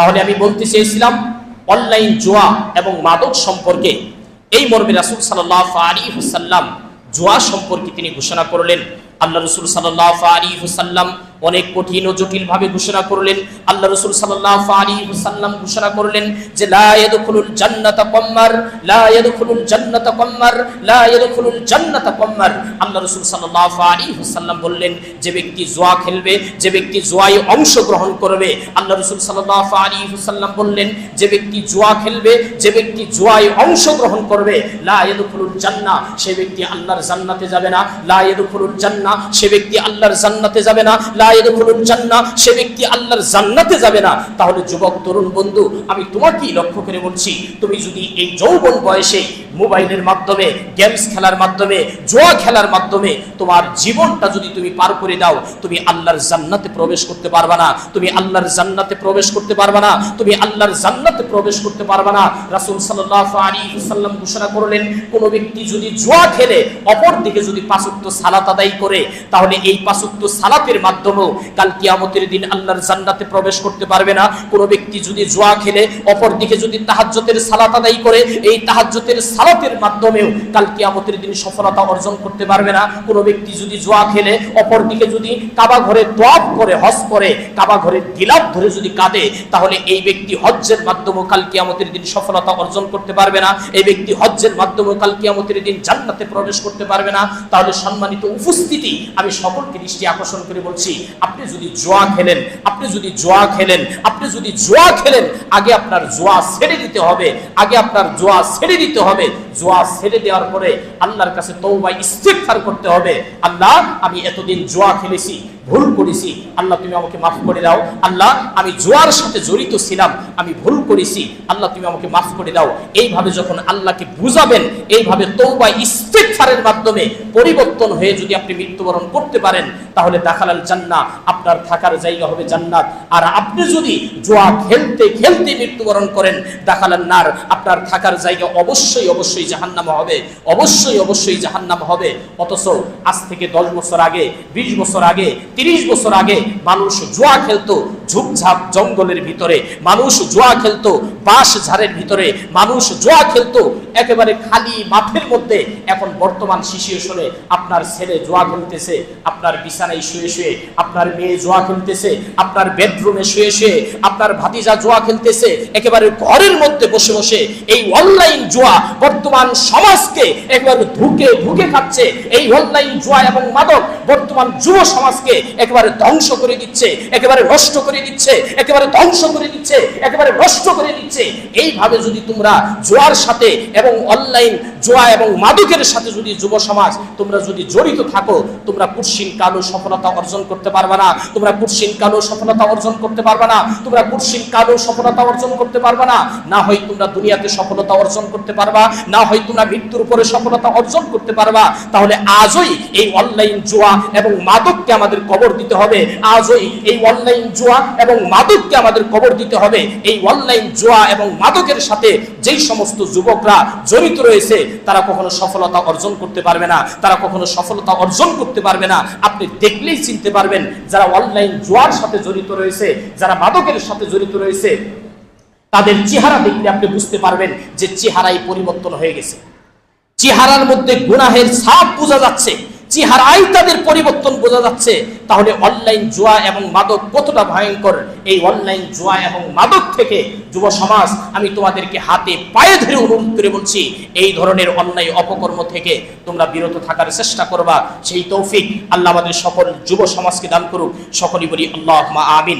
তাহলে আমি বলতে চেয়েছিলাম অনলাইন জুয়া এবং মাদক সম্পর্কে এই মর্মে রাসূল সাল্লাল্লাহু আলাইহি ওয়াসাল্লাম জুয়া সম্পর্কে তিনি ঘোষণা করলেন। আল্লাহ রাসূল সাল্লাল্লাহু আলাইহি ওয়াসাল্লাম অনেক কঠিন ও জটিল ভাবে ঘোষণা করলেন। আল্লাহ রাসূল সাল্লাল্লাহু আলাইহি ওয়াসাল্লাম ঘোষণা করলেন যে লা ইয়াদখুলুল জান্নাতা কাম্মার, লা ইয়াদখুলুল জান্নাতা কাম্মার, লা ইয়াদখুলুল জান্নাতা কাম্মার। আল্লাহ রাসূল সাল্লাল্লাহু আলাইহি ওয়াসাল্লাম বললেন যে ব্যক্তি জুয়া খেলবে, যে ব্যক্তি জুয়ায় অংশগ্রহণ করবে, আল্লাহ রাসূল সাল্লাল্লাহু আলাইহি ওয়াসাল্লাম বললেন যে ব্যক্তি জুয়া খেলবে, যে ব্যক্তি জুয়ায় অংশগ্রহণ করবে, লা ইয়াদখুলুল জান্নাহ, সে ব্যক্তি আল্লাহর জান্নাতে যাবে না। লা ইয়াদখুলুল জান্নাহ, সে ব্যক্তি আল্লাহর জান্নাতে যাবে না। লা ইয়াদখুলুল জান্নাহ, সে ব্যক্তি আল্লাহর জান্নাতে যাবে না। তাহলে যুবক তরুণ বন্ধু, আমি তোমাকেই লক্ষ্য করে বলছি, তুমি যদি এই যৌবন বয়সে মোবাইলের মাধ্যমে, গেমস খেলার মাধ্যমে, জুয়া খেলার মাধ্যমে তোমার জীবনটা যদি তুমি পার করে দাও, তুমি আল্লাহর জান্নাতে প্রবেশ করতে পারবে না। তুমি আল্লাহর জান্নাতে প্রবেশ করতে পারবে না। তুমি আল্লাহর জান্নাতে প্রবেশ করতে পারবে না। রাসূল সাল্লাল্লাহু আলাইহি ওয়াসাল্লাম ঘোষণা করলেন, কোন ব্যক্তি যদি জুয়া খেলে অপর দিকে যদি 5 ওয়াক্ত সালাত আদায় করে, তাহলে এই 5 ওয়াক্ত সালাতের মাধ্যমেও কাল কিয়ামতের দিন আল্লাহর জান্নাতে প্রবেশ করতে পারবে না। কোন ব্যক্তি যদি জুয়া খেলে অপর দিকে যদি তাহাজ্জুদের সালাত আদায় করে, এই তাহাজ্জুদের সালাতের মাধ্যমেও কাল কিয়ামতের দিন সফলতা অর্জন করতে পারবে না। কোন ব্যক্তি যদি জুয়া খেলে অপর দিকে যদি কাবা ঘরে তওয়াফ করে, হজ করে, কাবা ঘরের গিলাফ ধরে যদি কাঁদে, তাহলে এই ব্যক্তি হজ্জের মাধ্যমে কাল কিয়ামতের দিন সফলতা অর্জন করতে পারবে না। এই ব্যক্তি হজ্জের মাধ্যমে কাল কিয়ামতের দিন জান্নাতে প্রবেশ করতে পারবে না। তাহলে সম্মানিত উপস্থিতি, আমি সকলকে দৃষ্টি আকর্ষণ করে বলছি, আপনি যদি জুয়া খেলেন, আপনি যদি জুয়া খেলেন, আপনি যদি জুয়া খেলেন, আগে আপনার জুয়া ছেড়ে দিতে হবে। আগে আপনার জুয়া ছেড়ে দিতে হবে। জুয়া ছেড়ে দেওয়ার পরে আল্লাহর কাছে তওবা ইস্তিগফার করতে হবে। আল্লাহ, আমি এতদিন জুয়া খেলেছি, ভুল করেছি, আল্লাহ তুমি আমাকে মাফ করে দাও। আল্লাহ, আমি জুয়ার সাথে জড়িত ছিলাম, আমি ভুল করেছি, আল্লাহ তুমি আমাকে মাফ করে দাও। এইভাবে যখন আল্লাহকে বুঝাবেন, এইভাবে তওবা ইস্তিগফারের মাধ্যমে পরিবর্তন হয়ে যদি আপনি মৃত্যুবরণ করতে পারেন, তাহলে দাখালাল জান্নাহ, আপনার থাকার জায়গা হবে জান্নাত। আর আপনি যদি জুয়া খেলতে খেলতে মৃত্যুবরণ করেন, দাখালান নার, আপনার থাকার জায়গা অবশ্যই অবশ্যই জাহান্নাম হবে, অবশ্যই অবশ্যই জাহান্নাম হবে। অথচ আজ থেকে 10 বছর আগে, 20 বছর আগে, 30 বছর আগে মানুষ জুয়া খেলতো ঝুপঝাপ জঙ্গলের ভিতরে, মানুষ জুয়া খেলতো বাঁশ ঝাড়ের ভিতরে, মানুষ জুয়া খেলতো একেবারে খালি মাঠের মধ্যে। এখন বর্তমান সিচুয়েশনে আপনার ছেলে জুয়া খেলতেছে আপনার বিছানায় শুয়ে শুয়ে, আপনার মেয়ে জুয়া খেলতেছে আপনার বেডরুমে শুয়ে শুয়ে, আপনার ভাতিজা জুয়া খেলতেছে একেবারে ঘরের মধ্যে বসে বসে। এই অনলাইন জুয়া বর্তমান সমাজকে একেবারে ধুকে ধুকে খাচ্ছে। এই অনলাইন জুয়া এবং মাদক বর্তমান যুব সমাজকে একেবারে ধ্বংস করে দিচ্ছে, একেবারে নষ্ট করে দিচ্ছে, একেবারে ধ্বংস করে দিচ্ছে, একেবারে নষ্ট করে দিচ্ছে। এইভাবে যদি তোমরা জুয়ার সাথে এবং অনলাইন জুয়া এবং মাদকের সাথে যদি যুব সমাজ তোমরা যদি জড়িত থাকো, তোমরা কুৎসিন কালো সফলতা অর্জন করতে পারবে না। তোমরা কুৎসিন কালো সফলতা অর্জন করতে পারবে না। তোমরা কুৎসিন কালো সফলতা অর্জন করতে পারবে না। না হয় তোমরা দুনিয়াতে সফলতা অর্জন করতে পারবা, না হয় তোমরা মৃত্যুর পরে সফলতা অর্জন করতে পারবা। তাহলে আজই এই অনলাইন জুয়া এবং মাদককে আমাদের কবর দিতে হবে। আজই এই অনলাইন জুয়া এবং মাদককে আমাদের কবর দিতে হবে। এই অনলাইন জুয়া এবং মাদকের সাথে যেই সমস্ত যুবকরা জড়িত রয়েছে, তারা কখনো সফলতা অর্জন করতে পারবে না, তারা কখনো সফলতা অর্জন করতে পারবে না। আপনি দেখলেই চিনতে পারবেন যারা অনলাইন জুয়ার সাথে জড়িত রয়েছে, যারা মাদকের সাথে জড়িত রয়েছে, তাদের চেহারা দেখলে আপনি বুঝতে পারবেন যে চেহারাই পরিবর্তন হয়ে গেছে। চেহারার মধ্যে গুনাহের ছাপ বোঝা যাচ্ছে, চেহারাই তাদের পরিবর্তন বোঝা যাচ্ছে। তাহলে অনলাইন জুয়া এবং মাদক কতটা ভয়ঙ্কর। এই অনলাইন জুয়া এবং মাদক থেকে যুব সমাজ, আমি তোমাদেরকে হাতে পায়ে ধরে অনুরোধ করে বলছি, এই ধরনের অন্যায় অপকর্ম থেকে তোমরা বিরত থাকার চেষ্টা করবা। সেই তৌফিক আল্লাহ আমাদের সকল যুব সমাজকে দান করুক। সকলেই বলি আল্লাহুম্মা আমিন।